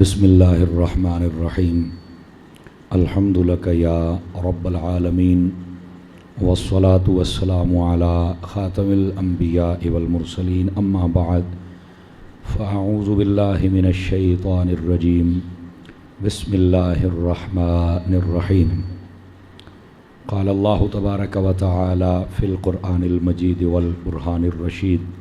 بسم اللہ الرحمن الرحیم الحمد لک یا رب العالمین والصلاة والسلام علی خاتم الانبیاء والمرسلین اما بعد فاعوذ باللہ من الشیطان الرجیم بسم اللہ الرحمن الرحیم قال اللہ تبارک و تعالی فی القرآن المجید والبرہان الرشید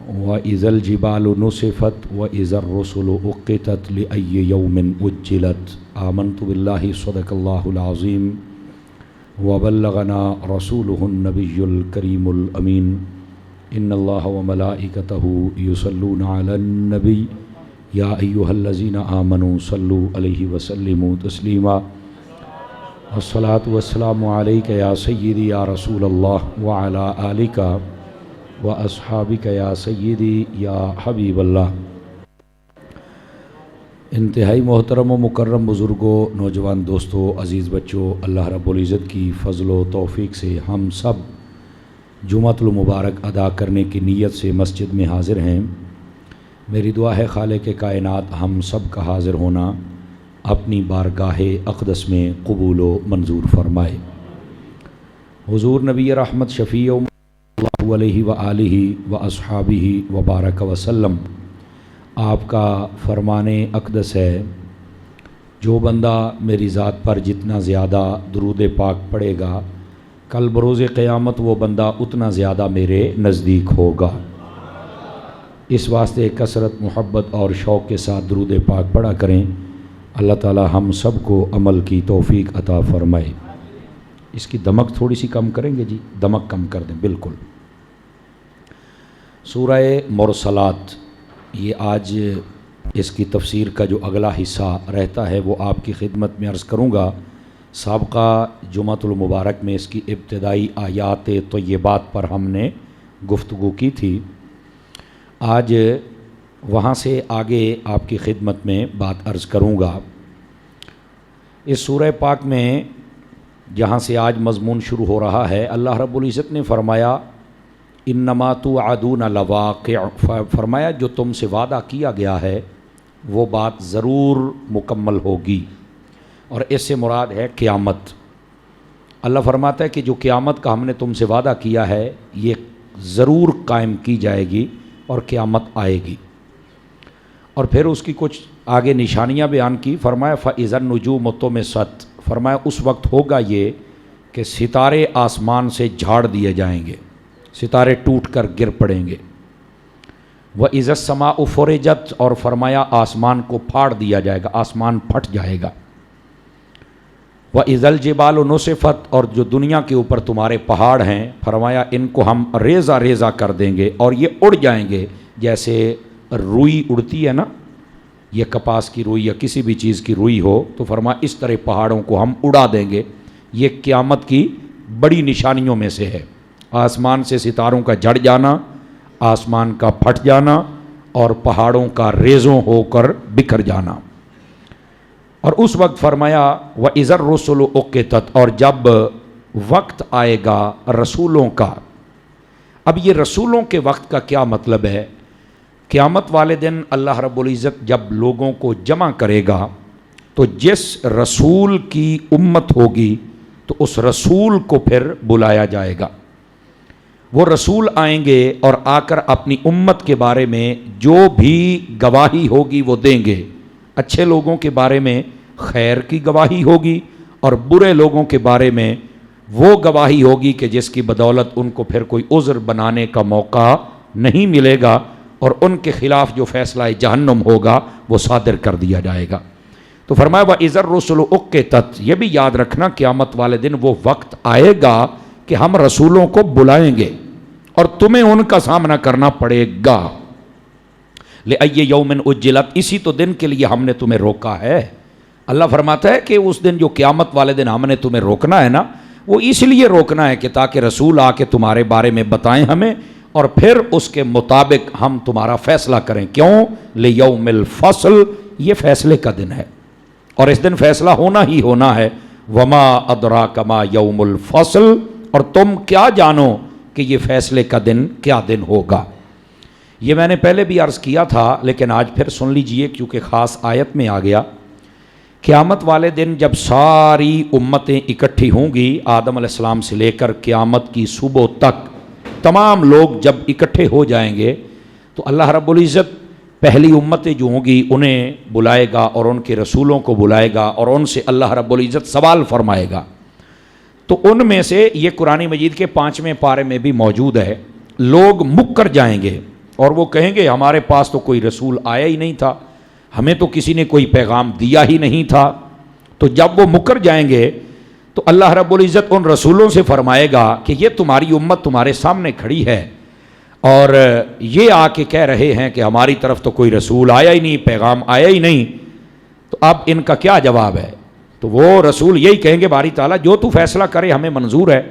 وَإِذَا الْجِبَالُ نُسِفَتْ وَإِذَا الرُّسُلُ أُقِّتَتْ لِأَيِّ يَوْمٍ أُجِّلَتْ آمنت باللہ صدق اللہ العظیم وبلغنا رسولہ النبی الکریم الامین ان اللہ وملائکتہ یصلون علی النبی یا ایہا الذین آمنوا صلوا علیہ وسلموا تسلیما والصلاة والسلام علیک یا سیدی یا رسول اللہ وعلی آلک وَأَصْحَابِكَ یا سیدی یا حبیب اللہ۔ انتہائی محترم و مکرم بزرگوں، نوجوان دوستوں، عزیز بچوں، اللہ رب العزت کی فضل و توفیق سے ہم سب جمعۃ المبارک ادا کرنے کی نیت سے مسجد میں حاضر ہیں۔ میری دعا ہے خالق کائنات ہم سب کا حاضر ہونا اپنی بارگاہ اقدس میں قبول و منظور فرمائے۔ حضور نبی رحمت شفیع اللہ علیہ وآلہ واصحابہ وبارک وسلم آپ کا فرمان اقدس ہے، جو بندہ میری ذات پر جتنا زیادہ درود پاک پڑھے گا کل بروز قیامت وہ بندہ اتنا زیادہ میرے نزدیک ہوگا۔ اس واسطے کثرت محبت اور شوق کے ساتھ درود پاک پڑھا کریں۔ اللہ تعالی ہم سب کو عمل کی توفیق عطا فرمائے۔ اس کی دمک تھوڑی سی کم کریں گے جی، دمک کم کر دیں بالکل۔ سورہ مرسلات، یہ آج اس کی تفسیر کا جو اگلا حصہ رہتا ہے وہ آپ کی خدمت میں عرض کروں گا۔ سابقہ جمعۃ المبارک میں اس کی ابتدائی آیات طیبات پر ہم نے گفتگو کی تھی۔ آج وہاں سے آگے آپ کی خدمت میں بات عرض کروں گا۔ اس سورہ پاک میں جہاں سے آج مضمون شروع ہو رہا ہے، اللہ رب العزت نے فرمایا انما توعدون لواقع، فرمایا جو تم سے وعدہ کیا گیا ہے وہ بات ضرور مکمل ہوگی، اور اس سے مراد ہے قیامت۔ اللہ فرماتا ہے کہ جو قیامت کا ہم نے تم سے وعدہ کیا ہے یہ ضرور قائم کی جائے گی اور قیامت آئے گی۔ اور پھر اس کی کچھ آگے نشانیاں بیان کی، فرمایا فَإِذَا النُّجُومُ طُمِسَتْ، فرمایا اس وقت ہوگا یہ کہ ستارے آسمان سے جھاڑ دیے جائیں گے، ستارے ٹوٹ کر گر پڑیں گے۔ وَإِذَا السَّمَاءُ فُرِجَتْ، اور فرمایا آسمان کو پھاڑ دیا جائے گا، آسمان پھٹ جائے گا۔ وَإِذَا الْجِبَالُ نُسِفَتْ، اور جو دنیا کے اوپر تمہارے پہاڑ ہیں فرمایا ان کو ہم ریزہ ریزہ کر دیں گے اور یہ اڑ جائیں گے، جیسے روئی اڑتی ہے نا، یہ کپاس کی روئی یا کسی بھی چیز کی روئی ہو تو فرمایا اس طرح پہاڑوں کو ہم اڑا دیں گے۔ یہ قیامت کی بڑی نشانیوں میں سے ہے، آسمان سے ستاروں کا جھڑ جانا، آسمان کا پھٹ جانا اور پہاڑوں کا ریزوں ہو کر بکھر جانا۔ اور اس وقت فرمایا وَإِذَا الرُّسُلُ أُقِّتَتْ، اور جب وقت آئے گا رسولوں کا۔ اب یہ رسولوں کے وقت کا کیا مطلب ہے؟ قیامت والے دن اللہ رب العزت جب لوگوں کو جمع کرے گا تو جس رسول کی امت ہوگی تو اس رسول کو پھر بلایا جائے گا۔ وہ رسول آئیں گے اور آ کر اپنی امت کے بارے میں جو بھی گواہی ہوگی وہ دیں گے۔ اچھے لوگوں کے بارے میں خیر کی گواہی ہوگی اور برے لوگوں کے بارے میں وہ گواہی ہوگی کہ جس کی بدولت ان کو پھر کوئی عذر بنانے کا موقع نہیں ملے گا، اور ان کے خلاف جو فیصلہ جہنم ہوگا وہ صادر کر دیا جائے گا۔ تو فرمایا وَإِذَا الرُّسُلُ أُقِّتَتْ، یہ بھی یاد رکھنا قیامت والے دن وہ وقت آئے گا کہ ہم رسولوں کو بلائیں گے اور تمہیں ان کا سامنا کرنا پڑے گا۔ لِأَيِّ يَوْمٍ أُجِّلَتْ، اسی تو دن کے لیے ہم نے تمہیں روکا ہے۔ اللہ فرماتا ہے کہ اس دن جو قیامت والے دن ہم نے تمہیں روکنا ہے نا، وہ اس لیے روکنا ہے کہ تاکہ رسول آ کے تمہارے بارے میں بتائیں ہمیں، اور پھر اس کے مطابق ہم تمہارا فیصلہ کریں۔ کیوں؟ لِيَوْمِ الْفَصْلِ، یہ فیصلے کا دن ہے اور اس دن فیصلہ ہونا ہی ہونا ہے۔ وَمَا أَدْرَاكَ مَا يَوْمُ الْفَصْلِ، اور تم کیا جانو کہ یہ فیصلے کا دن کیا دن ہوگا۔ یہ میں نے پہلے بھی عرض کیا تھا لیکن آج پھر سن لیجئے کیونکہ خاص آیت میں آ گیا. قیامت والے دن جب ساری امتیں اکٹھی ہوں گی، آدم علیہ السلام سے لے کر قیامت کی صبح تک تمام لوگ جب اکٹھے ہو جائیں گے تو اللہ رب العزت پہلی امتیں جو ہوں گی انہیں بلائے گا اور ان کے رسولوں کو بلائے گا اور ان سے اللہ رب العزت سوال فرمائے گا. تو ان میں سے یہ قرآن مجید کے 5ویں پارے میں بھی موجود ہے. لوگ مکر جائیں گے اور وہ کہیں گے ہمارے پاس تو کوئی رسول آیا ہی نہیں تھا، ہمیں تو کسی نے کوئی پیغام دیا ہی نہیں تھا. تو جب وہ مکر جائیں گے تو اللہ رب العزت ان رسولوں سے فرمائے گا کہ یہ تمہاری امت تمہارے سامنے کھڑی ہے اور یہ آ کے کہہ رہے ہیں کہ ہماری طرف تو کوئی رسول آیا ہی نہیں، پیغام آیا ہی نہیں، تو اب ان کا کیا جواب ہے؟ تو وہ رسول یہی کہیں گے باری تعالیٰ جو تو فیصلہ کرے ہمیں منظور ہے.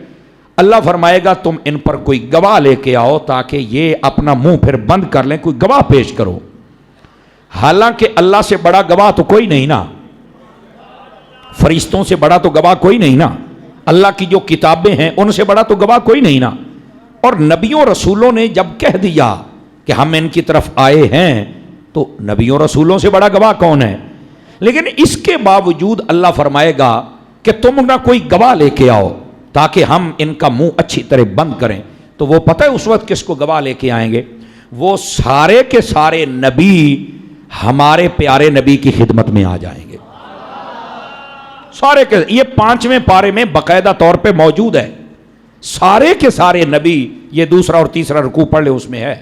اللہ فرمائے گا تم ان پر کوئی گواہ لے کے آؤ تاکہ یہ اپنا منہ پھر بند کر لیں، کوئی گواہ پیش کرو. حالانکہ اللہ سے بڑا گواہ تو کوئی نہیں نا، فرشتوں سے بڑا تو گواہ کوئی نہیں نا، اللہ کی جو کتابیں ہیں ان سے بڑا تو گواہ کوئی نہیں نا. اور نبیوں رسولوں نے جب کہہ دیا کہ ہم ان کی طرف آئے ہیں تو نبیوں رسولوں سے بڑا گواہ کون ہے؟ لیکن اس کے باوجود اللہ فرمائے گا کہ تم نہ کوئی گواہ لے کے آؤ تاکہ ہم ان کا منہ اچھی طرح بند کریں. تو وہ پتہ ہے اس وقت کس کو گواہ لے کے آئیں گے؟ وہ سارے کے سارے نبی ہمارے پیارے نبی کی خدمت میں آ جائیں گے. سارے کے یہ 5ویں پارے میں باقاعدہ طور پہ موجود ہے. سارے کے سارے نبی، یہ دوسرا اور تیسرا رکوع پڑھ لے اس میں ہے.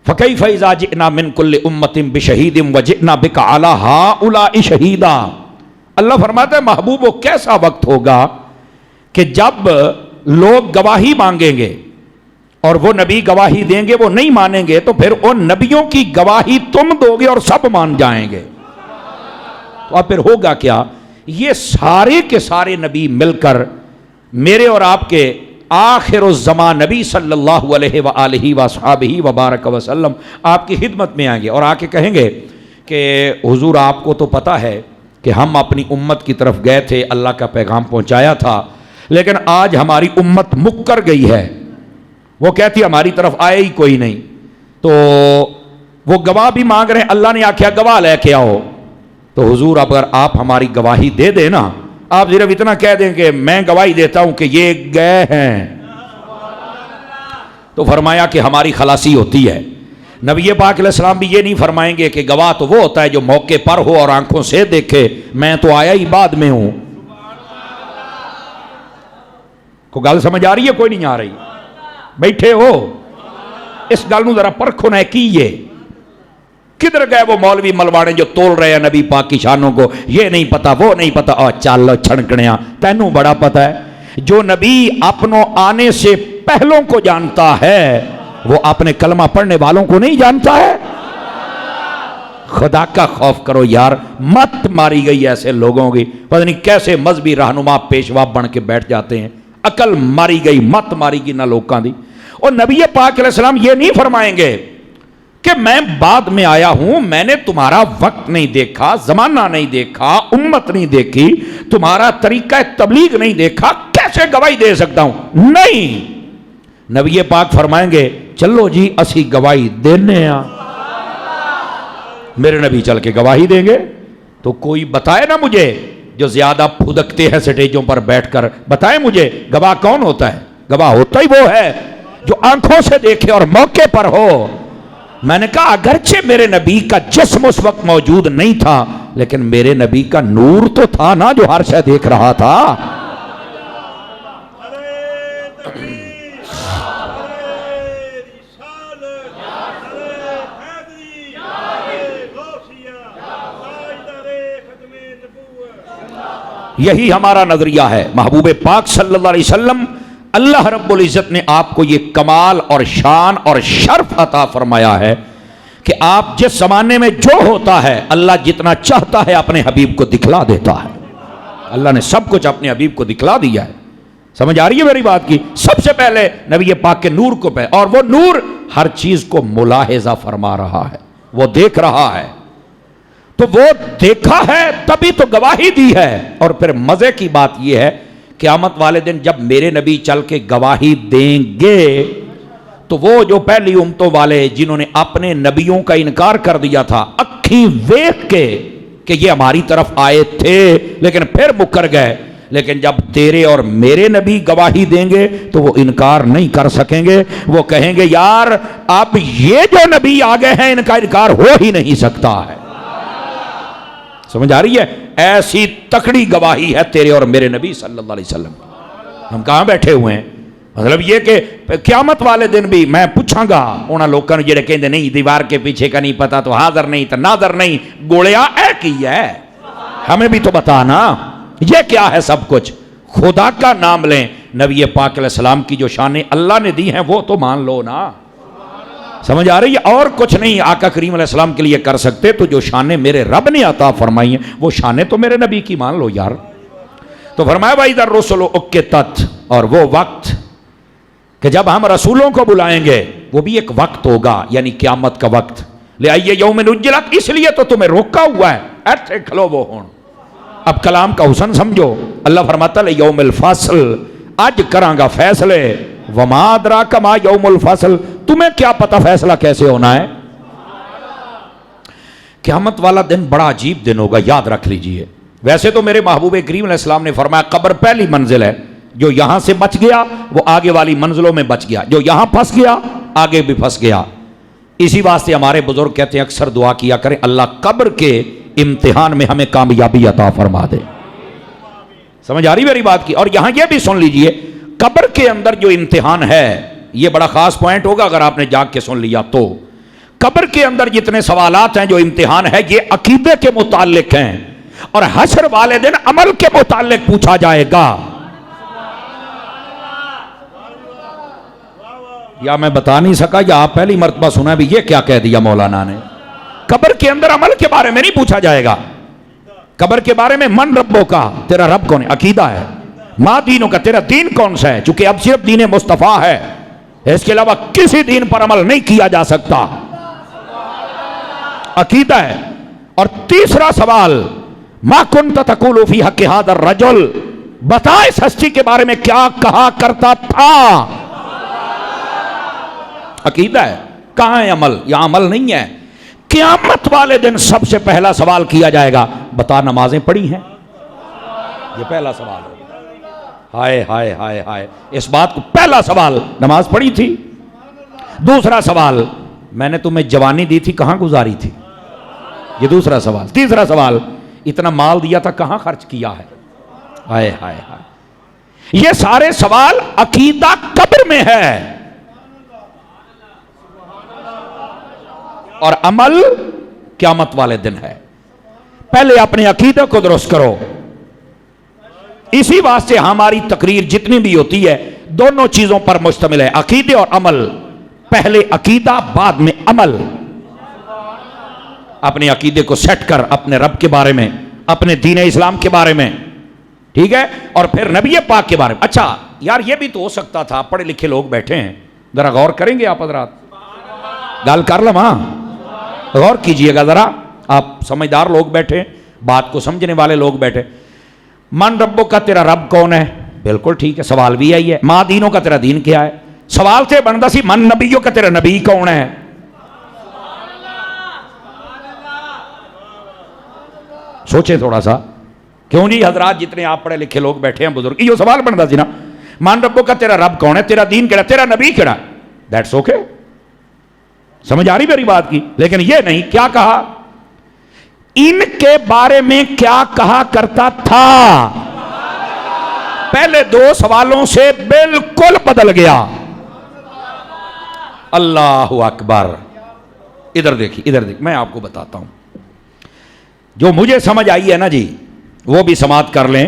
فَكَيْفَ إِذَا جِئْنَا مِن كُلِّ أُمَّةٍ بِشَهِيدٍ وَجِئْنَا بِكَ عَلَىٰ هَٰؤُلَاءِ شَهِيدًا. اللہ فرماتا ہے محبوب وہ کیسا وقت ہوگا کہ جب لوگ گواہی مانگیں گے اور وہ نبی گواہی دیں گے، وہ نہیں مانیں گے تو پھر ان نبیوں کی گواہی تم دو گے اور سب مان جائیں گے. تو اب پھر ہوگا کیا؟ یہ سارے کے سارے نبی مل کر میرے اور آپ کے آخر الزمان نبی صلی اللہ علیہ وآلہ وصحبہ وبارک وسلم آپ کی خدمت میں آئیں گے اور آ کے کہیں گے کہ حضور آپ کو تو پتہ ہے کہ ہم اپنی امت کی طرف گئے تھے، اللہ کا پیغام پہنچایا تھا، لیکن آج ہماری امت مکر گئی ہے، وہ کہتی ہماری طرف آئے ہی کوئی نہیں. تو وہ گواہ بھی مانگ رہے ہیں، اللہ نے آخیا گواہ لے کے آؤ. تو حضور اگر آپ ہماری گواہی دے دیں نا، آپ صرف اتنا کہہ دیں کہ میں گواہی دیتا ہوں کہ یہ گئے ہیں، تو فرمایا کہ ہماری خلاصی ہوتی ہے. نبی پاک علیہ السلام بھی یہ نہیں فرمائیں گے کہ گواہ تو وہ ہوتا ہے جو موقع پر ہو اور آنکھوں سے دیکھے، میں تو آیا ہی بعد میں ہوں. کو گل سمجھ آ رہی ہے؟ کوئی نہیں آ رہی؟ بیٹھے ہو اس گل نو ذرا پرکھو نہ کیجئے. کدھر گئے وہ مولوی ملوانے جو تول رہے ہیں نبی پاک کی شانوں کو؟ یہ نہیں پتا، وہ نہیں پتا. اور چل چھڑکڑیاں، تینوں بڑا پتا ہے. جو نبی اپنوں آنے سے پہلوں کو جانتا ہے وہ اپنے کلمہ پڑھنے والوں کو نہیں جانتا ہے. خدا کا خوف کرو یار، مت ماری گئی ایسے لوگوں کی. پتہ نہیں کیسے مذہبی رہنما پیشوا بن کے بیٹھ جاتے ہیں. عقل ماری گئی، مت ماری گئی نہ لوکاں دی. اور نبی پاک علیہ السلام یہ نہیں فرمائیں گے کہ میں بعد میں آیا ہوں، میں نے تمہارا وقت نہیں دیکھا، زمانہ نہیں دیکھا، امت نہیں دیکھی، تمہارا طریقہ تبلیغ نہیں دیکھا، کیسے گواہی دے سکتا ہوں؟ نہیں، نبی پاک فرمائیں گے چلو جی اسی گواہی دینے ہیں. میرے نبی چل کے گواہی دیں گے. تو کوئی بتائے نا مجھے، جو زیادہ پھدکتے ہیں سٹیجوں پر بیٹھ کر، بتائیں مجھے گواہ کون ہوتا ہے؟ گواہ ہوتا ہی وہ ہے جو آنکھوں سے دیکھے اور موقع پر ہو. میں نے کہا اگرچہ میرے نبی کا جسم اس وقت موجود نہیں تھا لیکن میرے نبی کا نور تو تھا نا جو ہر شے دیکھ رہا تھا. یہی ہمارا نظریہ ہے. محبوب پاک صلی اللہ علیہ وسلم، اللہ رب العزت نے آپ کو یہ کمال اور شان اور شرف عطا فرمایا ہے کہ آپ جس زمانے میں جو ہوتا ہے اللہ جتنا چاہتا ہے اپنے حبیب کو دکھلا دیتا ہے. اللہ نے سب کچھ اپنے حبیب کو دکھلا دیا ہے. سمجھ آ رہی ہے میری بات کی؟ سب سے پہلے نبی پاک کے نور کو اور وہ نور ہر چیز کو ملاحظہ فرما رہا ہے، وہ دیکھ رہا ہے. تو وہ دیکھا ہے تبھی تو گواہی دی ہے. اور پھر مزے کی بات یہ ہے قیامت والے دن جب میرے نبی چل کے گواہی دیں گے تو وہ جو پہلی امتوں والے جنہوں نے اپنے نبیوں کا انکار کر دیا تھا اکھی ویکھ کے کہ یہ ہماری طرف آئے تھے لیکن پھر مکر گئے، لیکن جب تیرے اور میرے نبی گواہی دیں گے تو وہ انکار نہیں کر سکیں گے، وہ کہیں گے یار اب یہ جو نبی آ گئے ہیں ان کا انکار ہو ہی نہیں سکتا ہے۔ سمجھ آ رہی ہے؟ ایسی تکڑی گواہی ہے تیرے اور میرے نبی صلی اللہ علیہ وسلم۔ ہم کہاں بیٹھے ہوئے ہیں؟ مطلب یہ کہ قیامت والے دن بھی میں پوچھاں گا انہاں لوگوں نے جڑے کہندے نہیں دیوار کے پیچھے کا نہیں پتا تو حاضر نہیں تو ناظر نہیں، گوڑیا اے کی ہے، ہمیں بھی تو بتانا یہ کیا ہے سب کچھ۔ خدا کا نام لیں، نبی پاک علیہ السلام کی جو شانیں اللہ نے دی ہیں وہ تو مان لو نا۔ سمجھ آ رہی ہے؟ اور کچھ نہیں آقا کریم علیہ السلام کے لیے کر سکتے، تو جو شانیں میرے رب نے عطا فرمائی ہیں وہ شانیں تو میرے نبی کی مان لو یار۔ تو فرمایا وَإِذَا الرُّسُلُ أُقِّتَتْ، اور وہ وقت کہ جب ہم رسولوں کو بلائیں گے وہ بھی ایک وقت ہوگا، یعنی قیامت کا وقت۔ لِأَيِّ يَوْمٍ أُجِّلَتْ، اس لیے تو تمہیں روکا ہوا ہے، ایسے کھلو وہ ہون۔ اب کلام کا حسن سمجھو، اللہ فرماتا ہے یوم الفصل، اج کراں گا فیصلے، وما ادراک ما یوم الفصل، تمہیں کیا پتا فیصلہ کیسے ہونا ہے؟ قیامت والا دن بڑا عجیب دن ہوگا، یاد رکھ لیجئے۔ ویسے تو میرے محبوب کریم علیہ السلام نے فرمایا قبر پہلی منزل ہے، جو یہاں سے بچ گیا وہ آگے والی منزلوں میں بچ گیا، جو یہاں پھنس گیا آگے بھی پھنس گیا۔ اسی واسطے ہمارے بزرگ کہتے ہیں اکثر دعا کیا کریں اللہ قبر کے امتحان میں ہمیں کامیابی عطا فرما دے۔ سمجھ آ رہی میری بات کی؟ اور یہاں یہ بھی سن لیجئے، قبر کے اندر جو امتحان ہے یہ بڑا خاص پوائنٹ ہوگا اگر آپ نے جاگ کے سن لیا تو۔ قبر کے اندر جتنے سوالات ہیں جو امتحان ہے یہ عقیدے کے متعلق ہیں، اور حشر والے دن عمل کے متعلق پوچھا جائے گا۔ یا میں بتا نہیں سکا یا آپ پہلی مرتبہ سنا بھی یہ کیا کہہ دیا مولانا نے؟ قبر کے اندر عمل کے بارے میں نہیں پوچھا جائے گا، قبر کے بارے میں من ربوں کا، تیرا رب کون ہے، عقیدہ ہے۔ ماں دینوں کا، تیرا دین کون سا ہے، چونکہ اب صرف دین مصطفیٰ ہے، اس کے علاوہ کسی دین پر عمل نہیں کیا جا سکتا، عقیدہ ہے۔ اور تیسرا سوال ما کنت تقول فی حق ھذا الرجل، بتا اس ہستی کے بارے میں کیا کہا کرتا تھا، عقیدہ ہے۔ کہاں ہے عمل؟ یہاں عمل نہیں ہے۔ قیامت والے دن سب سے پہلا سوال کیا جائے گا بتا نمازیں پڑھی ہیں، یہ پہلا سوال ہے۔ ہائے ہائے ہائے ہائے، اس بات کو پہلا سوال نماز پڑھی تھی۔ دوسرا سوال میں نے تمہیں جوانی دی تھی کہاں گزاری تھی، یہ دوسرا سوال۔ تیسرا سوال اتنا مال دیا تھا کہاں خرچ کیا ہے، ہائے ہائے ہائے۔ یہ سارے سوال عقیدہ قبر میں ہے، اور عمل قیامت والے دن ہے۔ پہلے اپنے عقیدہ کو درست کرو۔ اسی واسطے ہماری تقریر جتنی بھی ہوتی ہے دونوں چیزوں پر مشتمل ہے، عقیدے اور عمل۔ پہلے عقیدہ بعد میں عمل۔ اپنے عقیدے کو سیٹ کر اپنے رب کے بارے میں، اپنے دین اسلام کے بارے میں، ٹھیک ہے، اور پھر نبی پاک کے بارے میں۔ اچھا یار یہ بھی تو ہو سکتا تھا، پڑھے لکھے لوگ بیٹھے ہیں، ذرا غور کریں گے آپ حضرات؟ گال کر لم، ہاں غور کیجئے گا ذرا، آپ سمجھدار لوگ بیٹھے، بات کو سمجھنے والے لوگ بیٹھے۔ من ربوں کا، تیرا رب کون ہے، بالکل ٹھیک ہے، سوال بھی آئی ہے۔ ماں دینوں کا، تیرا دین کیا ہے، سوال سے بنتا سی من نبیوں کا، تیرا نبی کون ہے۔ سوچے تھوڑا سا، کیوں جی حضرات جتنے آپ پڑھے لکھے لوگ بیٹھے ہیں بزرگ، یہ سوال بنتا سی نا، من ربوں کا تیرا رب کون ہے، تیرا دین کیا ہے، تیرا نبی کیا ہے، دیٹس اوکے۔ سمجھ آ رہی میری بات کی؟ لیکن یہ نہیں، کیا کہا، ان کے بارے میں کیا کہا کرتا تھا، پہلے دو سوالوں سے بالکل بدل گیا۔ اللہ اکبر۔ ادھر دیکھیں، ادھر دیکھیں، میں آپ کو بتاتا ہوں، جو مجھے سمجھ آئی ہے نا جی وہ بھی سماعت کر لیں۔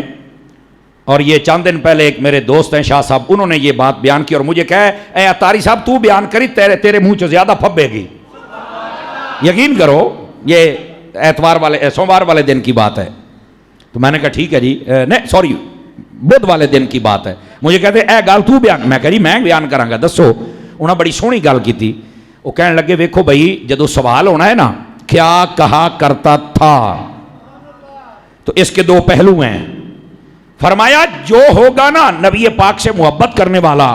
اور یہ چند دن پہلے ایک میرے دوست ہیں شاہ صاحب، انہوں نے یہ بات بیان کی اور مجھے کہا اے اتاری صاحب تو بیان کری، تیرے منہ سے زیادہ پھبے گی۔ یقین کرو یہ اتوار والے سوموار والے دن کی بات ہے، تو میں نے کہا ٹھیک ہے جی، نہیں سوری بدھ والے دن کی بات ہے۔ مجھے کہتے اے گل تو بیان، میں کہا جی میں بیان کراں گا، دسو۔ انہوں نے بڑی سونی گل کی تھی، وہ کہنے لگے ویکھو بھائی جدو سوال ہونا ہے نا کیا کہا کرتا تھا، تو اس کے دو پہلو ہیں۔ فرمایا جو ہوگا نا نبی پاک سے محبت کرنے والا،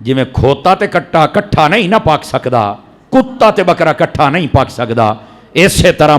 ਜਿਵੇਂ ਖੋਤਾ ਤੇ ਕੱਟਾ ਇਕੱਠਾ ਨਹੀਂ ਨਾ ਪੱਕ ਸਕਦਾ, ਕੁੱਤਾ ਤੇ ਬੱਕਰਾ ਇਕੱਠਾ ਨਹੀਂ ਪੱਕ ਸਕਦਾ, ਇਸੇ ਤਰ੍ਹਾਂ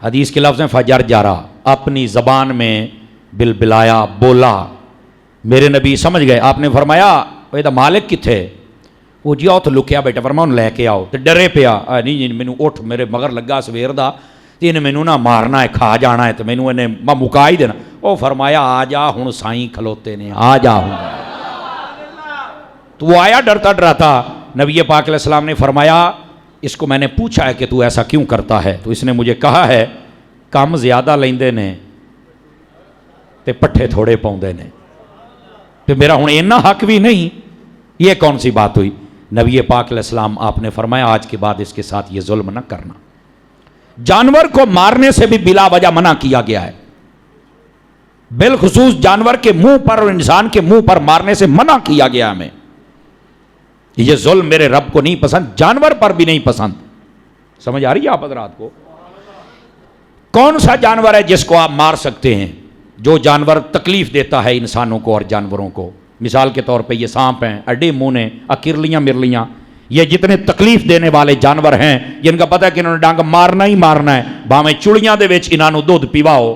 حدیث کے لفظ ہیں فجر جارا، اپنی زبان میں بلبلایا، بولا. میرے نبی سمجھ گئے. آپ نے فرمایا یہ مالک کتنے؟ وہ جی آؤ تو لکیا بیٹا. فرمایا انہوں لے کے آؤ. تو ڈرے پیا نہیں جی مینوں اٹھ میرے مگر لگا سویر دا تے انہیں مینوں نہ مارنا ہے کھا جانا ہے تو مینوں انہیں میں مکا ہی دینا. وہ فرمایا آ جا ہوں سائیں کھلوتے نے آ جا ہوں. تو وہ آیا ڈرتا ڈراتا. نبی پاک علیہ السلام نے فرمایا اس کو میں نے پوچھا ہے کہ تو ایسا کیوں کرتا ہے؟ تو اس نے مجھے کہا ہے کام زیادہ لیندے نے تے پٹھے تھوڑے پاؤندے نے تے میرا ہوں اینا حق بھی نہیں. یہ کون سی بات ہوئی؟ نبی پاک علیہ السلام آپ نے فرمایا آج کے بعد اس کے ساتھ یہ ظلم نہ کرنا. جانور کو مارنے سے بھی بلا وجہ منع کیا گیا ہے. بالخصوص جانور کے منہ پر اور انسان کے منہ پر مارنے سے منع کیا گیا ہمیں. یہ ظلم میرے رب کو نہیں پسند، جانور پر بھی نہیں پسند. سمجھ آ رہی ہے آپ حضرات کو؟ کون سا جانور ہے جس کو آپ مار سکتے ہیں؟ جو جانور تکلیف دیتا ہے انسانوں کو اور جانوروں کو. مثال کے طور پہ یہ سانپ ہیں، اڈے مونے، اکرلیاں مرلیاں، یہ جتنے تکلیف دینے والے جانور ہیں جن کا پتہ ہے کہ انہوں نے ڈانگ مارنا ہی مارنا ہے. باویں چڑیاں دے وچ انہاں نوں دودھ پیواؤ،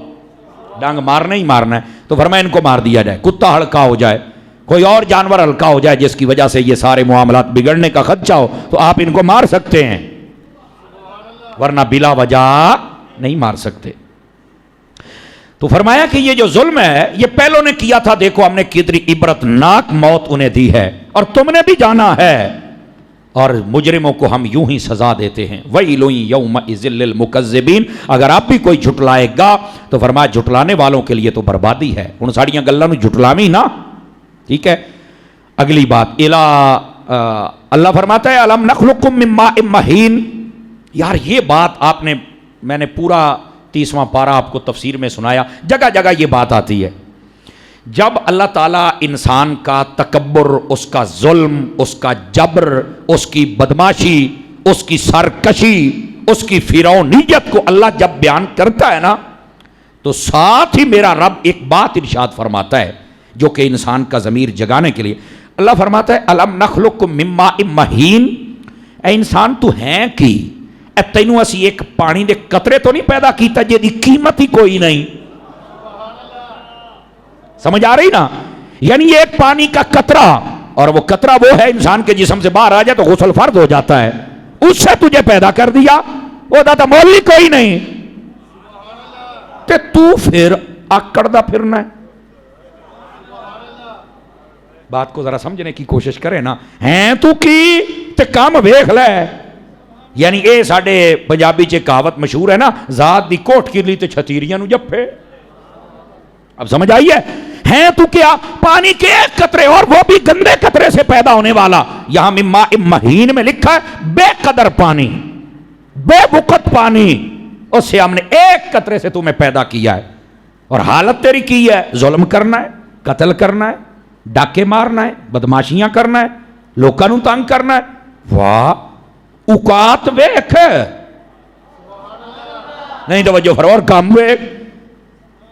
ڈانگ مارنا ہی مارنا ہے. تو فرمایا ان کو مار دیا جائے. کتا ہلکا ہو جائے، کوئی اور جانور ہلکا ہو جائے جس کی وجہ سے یہ سارے معاملات بگڑنے کا خدشہ ہو تو آپ ان کو مار سکتے ہیں، ورنہ بلا وجہ نہیں مار سکتے. تو فرمایا کہ یہ جو ظلم ہے یہ پہلوں نے کیا تھا، دیکھو ہم نے کتنی عبرتناک موت انہیں دی ہے اور تم نے بھی جانا ہے. اور مجرموں کو ہم یوں ہی سزا دیتے ہیں. وَيْلٌ يَوْمَئِذٍ لِّلْمُكَذِّبِينَ. اگر آپ بھی کوئی جھٹلائے گا تو فرمایا جھٹلانے والوں کے لیے تو بربادی ہے. ان ساڑیاں گلاں نوں جھٹلاویں نا. ٹھیک ہے. اگلی بات اللہ فرماتا ہے الم نخلقکم من ماء مہین. یار یہ بات آپ نے میں نے پورا 30واں پارہ آپ کو تفسیر میں سنایا. جگہ جگہ یہ بات آتی ہے. جب اللہ تعالیٰ انسان کا تکبر، اس کا ظلم، اس کا جبر، اس کی بدماشی، اس کی سرکشی، اس کی فرعونیت کو اللہ جب بیان کرتا ہے نا تو ساتھ ہی میرا رب ایک بات ارشاد فرماتا ہے جو کہ انسان کا ضمیر جگانے کے لیے. اللہ فرماتا ہے الم نخلقکم من ماء مہین. اے انسان تو ہیں کی اے تینوں اسی ایک پانی دے قطرے تو نہیں پیدا کیتا جے دی قیمت ہی کوئی نہیں. سمجھ آ رہی نا؟ یعنی یہ ایک پانی کا قطرہ، اور وہ قطرہ وہ ہے انسان کے جسم سے باہر آ جائے تو غسل فرض ہو جاتا ہے. اس سے تجھے پیدا کر دیا، وہ دا مول ہی کوئی نہیں تے تو پھر آکڑدا پھرنا ہے. بات کو ذرا سمجھنے کی کوشش کرے نا. ہیں تو کی تے کام ویکھ لے. یعنی اے ساڈے پنجابی چ کہاوت مشہور ہے نا، ذات دی کوٹ کیلی تے چھتیریاں نو جپے. اب سمجھ آئی ہے؟ ہیں تو کیا پانی کے ایک قطرے، اور وہ بھی گندے قطرے سے پیدا ہونے والا. یہاں من ماء مہین میں لکھا ہے بے قدر پانی، بے وقت پانی. اس سے ہم نے ایک قطرے سے تمہیں پیدا کیا ہے اور حالت تیری کی ہے ظلم کرنا ہے، قتل کرنا ہے، ڈاکے مارنا ہے، بدماشیاں کرنا ہے، لوکاں نوں تنگ کرنا ہے. واہ اوقات ویکھ نہیں توجہ فرما اور کام ویکھ.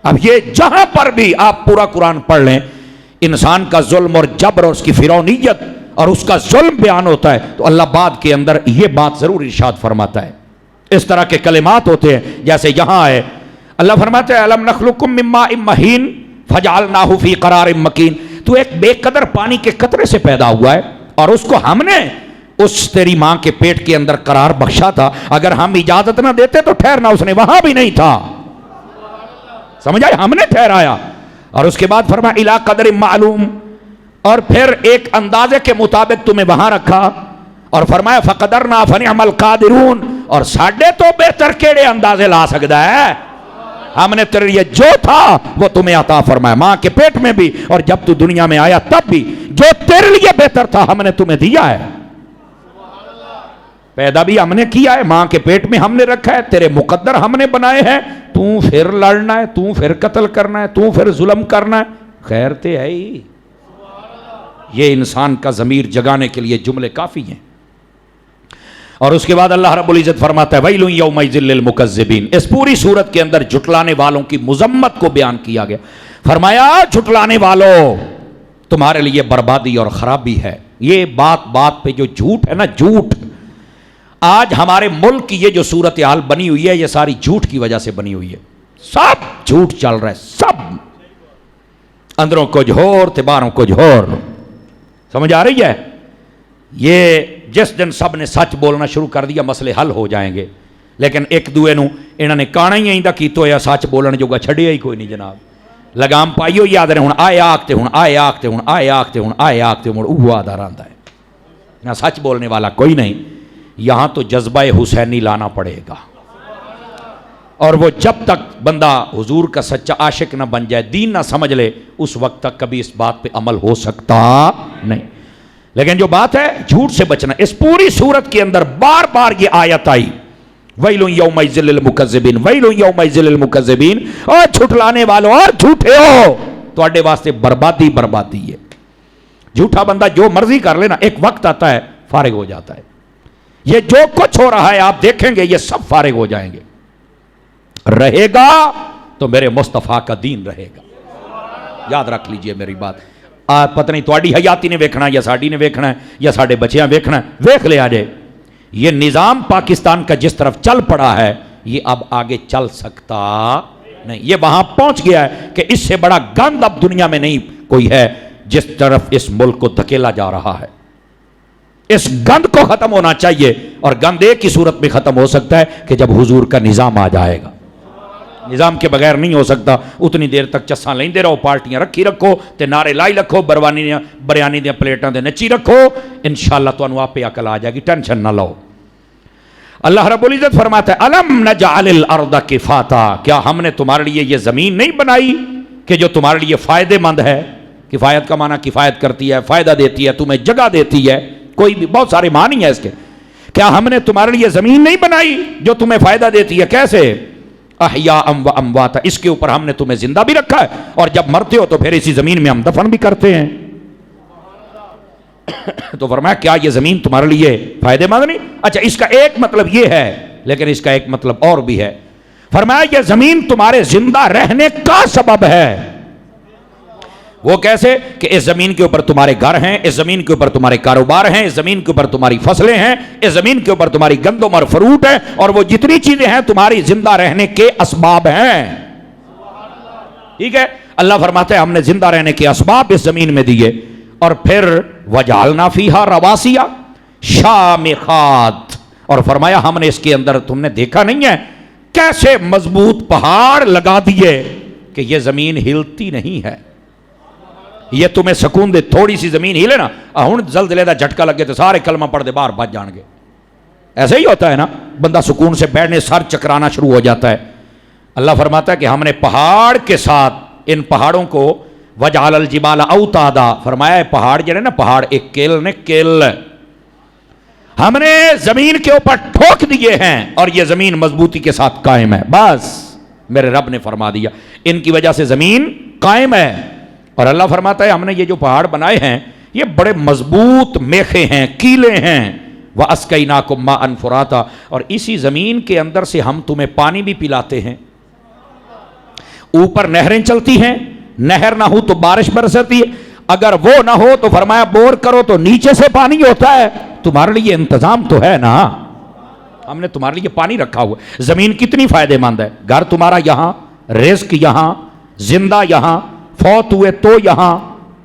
اب یہ جہاں پر بھی آپ پورا قرآن پڑھ لیں انسان کا ظلم اور جبر اور اس کی فرعونیت اور اس کا ظلم بیان ہوتا ہے تو اللہ بعد کے اندر یہ بات ضرور ارشاد فرماتا ہے. اس طرح کے کلمات ہوتے ہیں جیسے یہاں ہے اللہ فرماتا ہے الم نخلقکم من ماء مہین فجعلناہ فی قرار مکین. تو ایک بے قدر پانی کے قطرے سے پیدا ہوا ہے اور اس کو ہم نے اس تیری ماں کے پیٹ کے اندر قرار بخشا تھا. اگر ہم اجازت نہ دیتے تو ٹھہرنا اس نے وہاں بھی نہیں تھا. سمجھ آئے؟ ہم نے ٹھہرایا. اور اس کے بعد فرمایا الی قدر معلوم، اور پھر ایک اندازے کے مطابق تمہیں وہاں رکھا اور فرمایا فقدرنا فنعم القادرون. اور ساڈے تو بہتر کیڑے اندازے لا سکتا ہے. ہم نے تیرے لیے جو تھا وہ تمہیں عطا فرمایا، ماں کے پیٹ میں بھی اور جب تو دنیا میں آیا تب بھی جو تیرے لیے بہتر تھا ہم نے تمہیں دیا ہے. پیدا بھی ہم نے کیا ہے، ماں کے پیٹ میں ہم نے رکھا ہے، تیرے مقدر ہم نے بنائے ہیں. تو پھر لڑنا ہے، تو پھر قتل کرنا ہے، تو پھر ظلم کرنا ہے. خیر تے ہے ہی. یہ انسان کا ضمیر جگانے کے لیے جملے کافی ہیں. اور اس کے بعد اللہ رب العزت فرماتا ہے وَيْلٌ يَوْمَئِذٍ لِّلْمُكَذِّبِينَ. اس پوری صورت کے اندر جھٹلانے والوں کی مذمت کو بیان کیا گیا. فرمایا جھٹلانے والوں تمہارے لیے بربادی اور خرابی ہے. یہ بات بات پہ جو جھوٹ ہے نا، جھوٹ آج ہمارے ملک کی یہ جو صورتحال بنی ہوئی ہے یہ ساری جھوٹ کی وجہ سے بنی ہوئی ہے. سب جھوٹ چل رہا ہے, سب اندروں کچھ اور تے باہروں کچھ اور. سمجھ آ رہی ہے؟ یہ جس دن سب نے سچ بولنا شروع کر دیا مسئلے حل ہو جائیں گے. لیکن ایک دوے نو انہوں نے کانا ہی آئندہ کیتو یا سچ بولن جو گا چھڑیا ہی کوئی نہیں جناب. لگام پائیو یاد رہے ہوں آئے آکتے ہوں آئے آکتے ہوں آئے آکتے ہوں آئے آکتے ہوں اوہ آدھا رہندا ہے. نہ سچ بولنے والا کوئی نہیں. یہاں تو جذبہ حسینی لانا پڑے گا, اور وہ جب تک بندہ حضور کا سچا عاشق نہ بن جائے, دین نہ سمجھ لے, اس وقت تک کبھی اس بات پہ عمل ہو سکتا نہیں. لیکن جو بات ہے جھوٹ سے بچنا, اس پوری صورت کے اندر بار بار یہ آیت آئی وَيْلٌ يَوْمَئِذٍ لِّلْمُكَذِّبِينَ وَيْلٌ يَوْمَئِذٍ لِّلْمُكَذِّبِينَ. اور جھٹلانے والوں اور جھوٹے ہو, تواڈے واسطے بربادی بربادی ہے. جھوٹا بندہ جو مرضی کر لینا, ایک وقت آتا ہے فارغ ہو جاتا ہے. یہ جو کچھ ہو رہا ہے آپ دیکھیں گے یہ سب فارغ ہو جائیں گے. رہے گا تو میرے مصطفیٰ کا دین رہے گا. یاد رکھ لیجئے میری بات. پتہ نہیں تواڈی حیاتی نے ویکھنا یا ساڈی نے ویکھنا ہے یا ساڈے بچیاں ویکھنا ہے, ویکھ لے آجے. یہ نظام پاکستان کا جس طرف چل پڑا ہے یہ اب آگے چل سکتا نہیں. یہ وہاں پہنچ گیا ہے کہ اس سے بڑا گند اب دنیا میں نہیں کوئی ہے جس طرف اس ملک کو دھکیلا جا رہا ہے. اس گند کو ختم ہونا چاہیے, اور گند ایک ہی صورت میں ختم ہو سکتا ہے کہ جب حضور کا نظام آ جائے گا. نظام کے بغیر نہیں ہو سکتا. اتنی دیر تک چساں لیندے رہو, پارٹیاں رکھی رکھو تے نعرے لائی رکھو, بریانی دیا پلیٹاں دے نچی رکھو, انشاءاللہ تانوں آپے عقل آ جائے گی, ٹینشن نہ لو. اللہ رب العزت فرماتا ہے الم نجعل الارض کفاتا, کیا ہم نے تمہارے لیے یہ زمین نہیں بنائی کہ جو تمہارے لیے فائدے مند ہے. کفایت کا معنی کفایت کرتی ہے, فائدہ دیتی ہے, تمہیں جگہ دیتی ہے, کوئی بھی بہت سارے معنی ہیں اس کے. کیا ہم نے تمہارے لیے زمین نہیں بنائی جو تمہیں فائدہ دیتی ہے؟ کیسے؟ احیاء و امواتا, اس کے اوپر ہم نے تمہیں زندہ بھی رکھا ہے, اور جب مرتے ہو تو پھر اسی زمین میں ہم دفن بھی کرتے ہیں. تو فرمایا کیا یہ زمین تمہارے لیے فائدے مند نہیں؟ اچھا اس کا ایک مطلب یہ ہے, لیکن اس کا ایک مطلب اور بھی ہے. فرمایا یہ زمین تمہارے زندہ رہنے کا سبب ہے. وہ کیسے؟ کہ اس زمین کے اوپر تمہارے گھر ہیں, اس زمین کے اوپر تمہارے کاروبار ہیں, اس زمین کے اوپر تمہاری فصلیں ہیں, اس زمین کے اوپر تمہاری گندم اور فروٹ ہے, اور وہ جتنی چیزیں ہیں تمہاری زندہ رہنے کے اسباب ہیں. ٹھیک ہے, اللہ فرماتا ہے ہم نے زندہ رہنے کے اسباب اس زمین میں دیے, اور پھر وجعلنا فیہا رواسیا شامخات, اور فرمایا ہم نے اس کے اندر, تم نے دیکھا نہیں ہے کیسے مضبوط پہاڑ لگا دیے کہ یہ زمین ہلتی نہیں ہے. یہ تمہیں سکون دے, تھوڑی سی زمین ہلے نا, ہن زلزلے دا جھٹکا لگے تو سارے کلمہ پڑھ دے باہر بچ جان گے. ایسے ہی ہوتا ہے نا, بندہ سکون سے بیٹھنے سر چکرانا شروع ہو جاتا ہے. اللہ فرماتا ہے کہ ہم نے پہاڑ کے ساتھ ان پہاڑوں کو وجعل الجبال اوتادا, فرمایا ہے پہاڑ جو ہے نا, پہاڑ ایک کیل نے کیل ہم نے زمین کے اوپر ٹھوک دیے ہیں, اور یہ زمین مضبوطی کے ساتھ قائم ہے. بس میرے رب نے فرما دیا ان کی وجہ سے زمین قائم ہے. اور اللہ فرماتا ہے ہم نے یہ جو پہاڑ بنائے ہیں یہ بڑے مضبوط میخے ہیں, کیلے ہیں. وَأَسْقَيْنَاكُمْ مَاءً فُرَاتًا, اور اسی زمین کے اندر سے ہم تمہیں پانی بھی پلاتے ہیں. اوپر نہریں چلتی ہیں, نہر نہ ہو تو بارش برستی ہے, اگر وہ نہ ہو تو فرمایا بور کرو تو نیچے سے پانی ہوتا ہے. تمہارے لیے انتظام تو ہے نا, ہم نے تمہارے لیے پانی رکھا ہوا. زمین کتنی فائدے مند ہے, گھر تمہارا یہاں, رزق یہاں, زندہ یہاں, فوت ہوئے تو یہاں,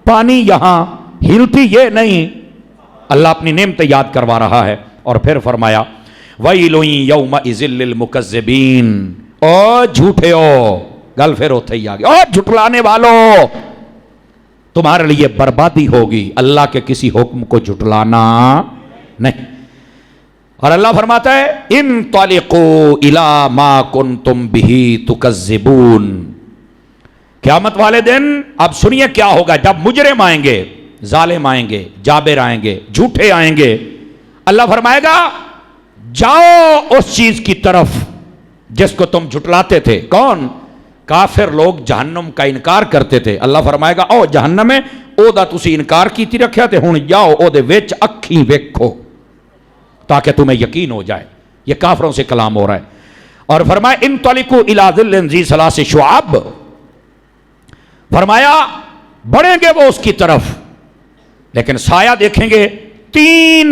پانی یہاں, ہلتی یہ نہیں. اللہ اپنی نعمتیں یاد کروا رہا ہے, اور پھر فرمایا وَيْلٌ يَوْمَئِذٍ لِّلْمُكَذِّبِينَ, او جھوٹے ہو, گل پھر ہوتے ہی آگے, اور جھٹلانے والوں تمہارے لیے بربادی ہوگی. اللہ کے کسی حکم کو جھٹلانا نہیں. اور اللہ فرماتا ہے انطلقوا الی ما کنتم بہ تکذبون. قیامت والے دن اب سنیے کیا ہوگا جب مجرم آئیں گے, ظالم آئیں گے, جابر آئیں گے, جھوٹے آئیں گے. اللہ فرمائے گا جاؤ اس چیز کی طرف جس کو تم جھٹلاتے تھے. کون؟ کافر لوگ جہنم کا انکار کرتے تھے. اللہ فرمائے گا او جہنم میں او دا تسی انکار کیتی رکھیا تے ہن جاؤ او دے وچ اکھیں ویکھو تاکہ تمہیں یقین ہو جائے. یہ کافروں سے کلام ہو رہا ہے. اور فرمایا انطلقوا الی ظل ذی ثلاث شعاب, فرمایا بڑھیں گے وہ اس کی طرف, لیکن سایہ دیکھیں گے 3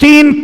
3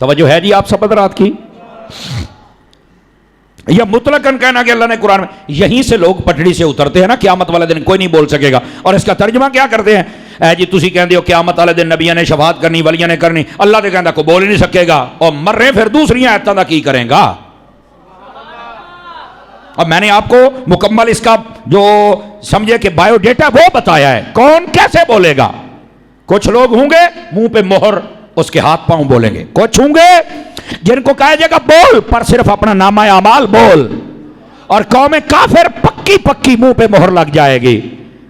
توجہ ہے جی آپ سب حضرات کی؟ یا مطلقاً کہنا کہ اللہ نے قرآن میں، یہیں سے لوگ پٹڑی سے اترتے ہیں نا، قیامت والے دن کوئی نہیں بول سکے گا، اور اس کا ترجمہ کیا کرتے ہیں؟ اے جی تسی کہندے ہو قیامت والے دن نبیوں نے شفاعت کرنی، ولیاں نے کرنی، اللہ تے کہندا کوئی بول ہی نہیں سکے گا، اور مرے پھر دوسری آیتاں دا کی کریں گا؟ اب میں نے آپ کو مکمل اس کا جو سمجھے کہ بایو ڈیٹا وہ بتایا ہے، کون کیسے بولے گا۔ کچھ لوگ ہوں گے منہ پہ مہر، اس کے ہاتھ پاؤں بولیں گے، کچھ ہوں گے جن کو کہا جائے گا بول پر صرف اپنا نامہ اعمال بول، اور قوم کافر پکی پکی منہ پہ مہر لگ جائے گی،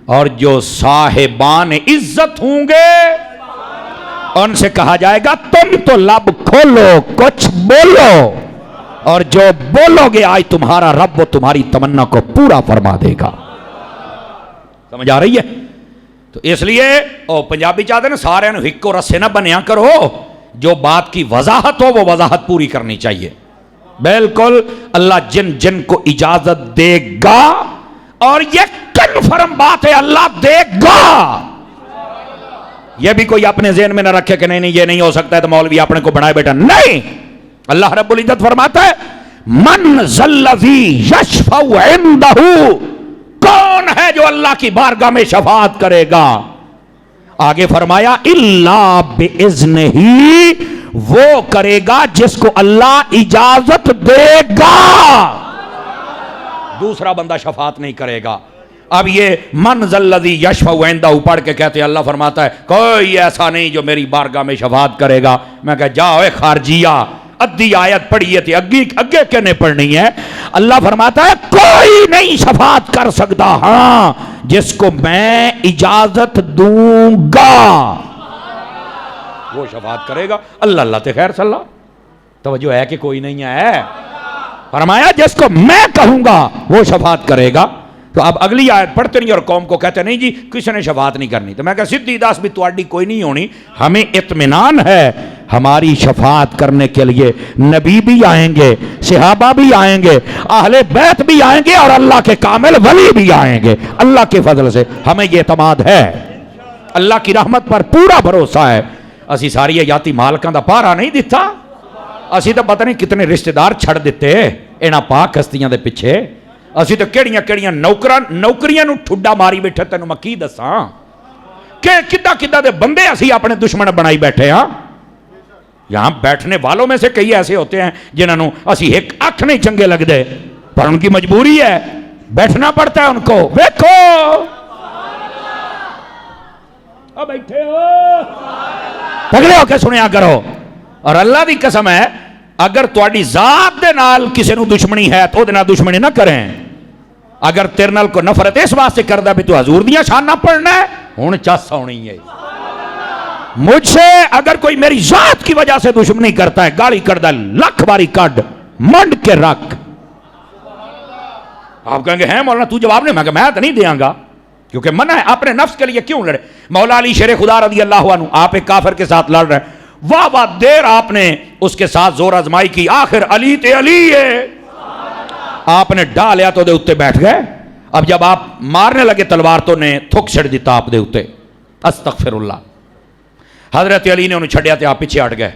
اور جو صاحبان عزت ہوں گے ان سے کہا جائے گا تم تو لب کھولو کچھ بولو، اور جو بولو گے آج تمہارا رب وہ تمہاری تمنا کو پورا فرما دے گا۔ سمجھ آ رہی ہے؟ تو اس لیے پنجابی چاہتے ہیں سارے ہکو رسے نہ بنیا کرو، جو بات کی وضاحت ہو وہ وضاحت پوری کرنی چاہیے۔ بالکل اللہ جن جن کو اجازت دے گا، اور یہ کنفرم بات ہے اللہ دے گا، یہ بھی کوئی اپنے ذہن میں نہ رکھے کہ نہیں یہ نہیں ہو سکتا ہے تو مولوی اپنے کو بڑھائے بیٹا، نہیں۔ اللہ رب العزت فرماتا ہے من ذی یشفع عندہ، کون ہے جو اللہ کی بارگاہ میں شفاعت کرے گا؟ آگے فرمایا الا باذنہ، وہ کرے گا جس کو اللہ اجازت دے گا، دوسرا بندہ شفاعت نہیں کرے گا۔ اب یہ من ذی الذی یشفع عندہ پڑھ کے کہتے ہیں اللہ فرماتا ہے کوئی ایسا نہیں جو میری بارگاہ میں شفاعت کرے گا۔ میں کہا جاؤ اے خارجیہ، ادھی آیت پڑھی تھی اگے کہنے پڑھنی ہے۔ اللہ فرماتا ہے کوئی نہیں شفاعت کر سکتا، ہاں جس کو میں اجازت دوں گا وہ شفاعت کرے گا۔ اللہ اللہ تے خیر صلی اللہ، توجہ ہے کہ کوئی نہیں ہے؟ فرمایا جس کو میں کہوں گا وہ شفاعت کرے گا۔ تو اب اگلی آیت پڑھتے نہیں اور قوم کو کہتے نہیں جی کسی نے شفاعت نہیں کرنی، تو میں کہا سیدھی دس بھی تواڈی کوئی نہیں ہونی، ہمیں اطمینان ہے ہماری شفاعت کرنے کے لیے نبی بھی آئیں گے، صحابہ بھی آئیں گے، اہل بیت بھی آئیں گے، اور اللہ کے کامل ولی بھی آئیں گے۔ اللہ کے فضل سے ہمیں یہ اعتماد ہے، اللہ کی رحمت پر پورا بھروسہ ہے۔ اسی ساری حیاتی مالکاں دا پارا نہیں دیتا، اسی تو پتہ نہیں کتنے رشتہ دار چھڑ دیتے انہاں پاک ہستیاں دے پیچھے، اسی تو کیڑیاں نوکریاں نو ٹھڈا ماری بیٹھے، تینوں میں کی دساں کہ کدہ دے بندے اسی اپنے دشمن بنائی بیٹھے ہاں۔ یہاں بیٹھنے والوں میں سے کئی ایسے ہوتے ہیں جنہوں نے اسی ایک اکھ نہیں چنگے لگ دے، پر ان کی مجبوری ہے، بیٹھنا پڑتا ہے ان کو۔ ویکھو اب بیٹھے ہو تگڑے ہو کے سنیا کرو، اور اللہ دی قسم ہے اگر تواڈی ذات دے نال کسی نو دشمنی ہے تو دے نال دشمنی نہ کریں۔ اگر تیرے نال کو نفرت اس واسطے کردا بھی تو حضور دیاں شان نہ پڑھنا ہے، ہن چس ہونی ہے۔ مجھ سے اگر کوئی میری ذات کی وجہ سے دشمنی کرتا ہے، گالی کرتا ہے، لکھ باری کڈ منڈ کے رکھ۔ آپ کہیں گے ہیں مولانا تو جواب نہیں، میں تو نہیں دیاں گا کیونکہ منع ہے۔ اپنے نفس کے لیے کیوں لڑے؟ مولا علی شیر خدا رضی اللہ عنہ آپ ایک کافر کے ساتھ لڑ رہے ہیں، واہ دیر آپ نے اس کے ساتھ زور آزمائی کی، آخر علی تے علی ہے، آپ نے ڈالیا تو دے اتے بیٹھ گئے۔ اب جب آپ مارنے لگے تلوار تو نے تھک چھڑ دیتا آپ دے اتے، استغفر اللہ۔ حضرت علی نے انہوں چھڑیا تے آپ پیچھے ہٹ گئے۔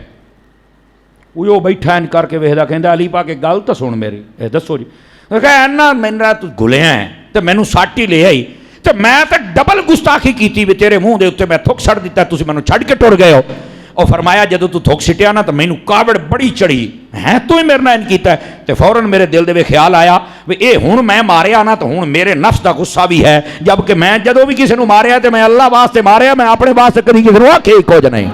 وہ بیٹھا ان کر کے ویکھدا کہندا علی پاک ایک گل تو سن میری، اے دسو جی۔ کہ اینا میرا تو گھلیا ہے تے مینوں سٹ ہی لے آئی تے میں تے ڈبل گستاخی کیتی وی تیرے منہ دے اوتے میں تھک چھڑ دیتا، تسی مینوں چھڑ کے ٹر گئے ہو۔ اور فرمایا جدو تو تھک سٹیا نا تو مینوں کاوڑ بڑی چڑھی ہے، تو ہی میرے نال ان کیتا ہے۔ تے فوراً میرے دل دے خیال آیا وی اے ہن میں ماریا نا تو ہن میرے نفس دا غصہ بھی ہے، جبکہ میں جدو بھی کسی نو ماریا تے میں اللہ واسطے ماریا، میں اپنے واسطے کدی کسی نو آکھے کچھ نہیں۔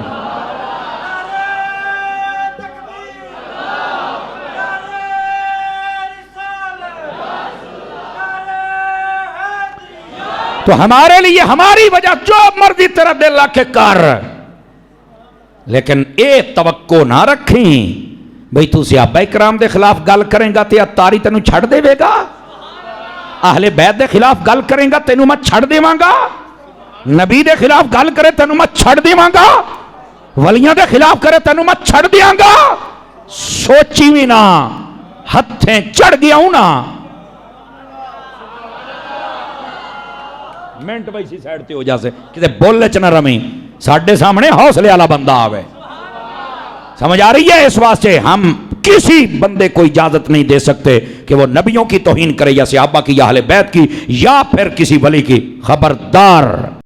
تو ہمارے لیے ہماری وجہ جو مرضی تیرا دل آکھے کر، لیکن اے توقع نہ رکھیں بھئی تو صحابہ کرام دے خلاف گل کریں گا تے اتاری تینوں چھڑ دے گا، اہل بیت دے خلاف گل کریں گا تینوں میں چھڑ دے گا، نبی دے خلاف گل کرے تینوں میں چھڑ دے گا، ولیاں دے خلاف کرے تینوں میں چھڑ دیاں گا۔ سوچی بھی نہ، ہتھیں چڑھ گیا ہوں نا، منٹ بھائی سی سائڈ تے ہو جا سے کتے بولے چ نہ رمی، ساڈے سامنے حوصلے والا بندہ آوے۔ سمجھ آ رہی ہے؟ اس واسطے ہم کسی بندے کو اجازت نہیں دے سکتے کہ وہ نبیوں کی توہین کرے، یا صحابہ کی، یا اہل بیت کی، یا پھر کسی ولی کی۔ خبردار۔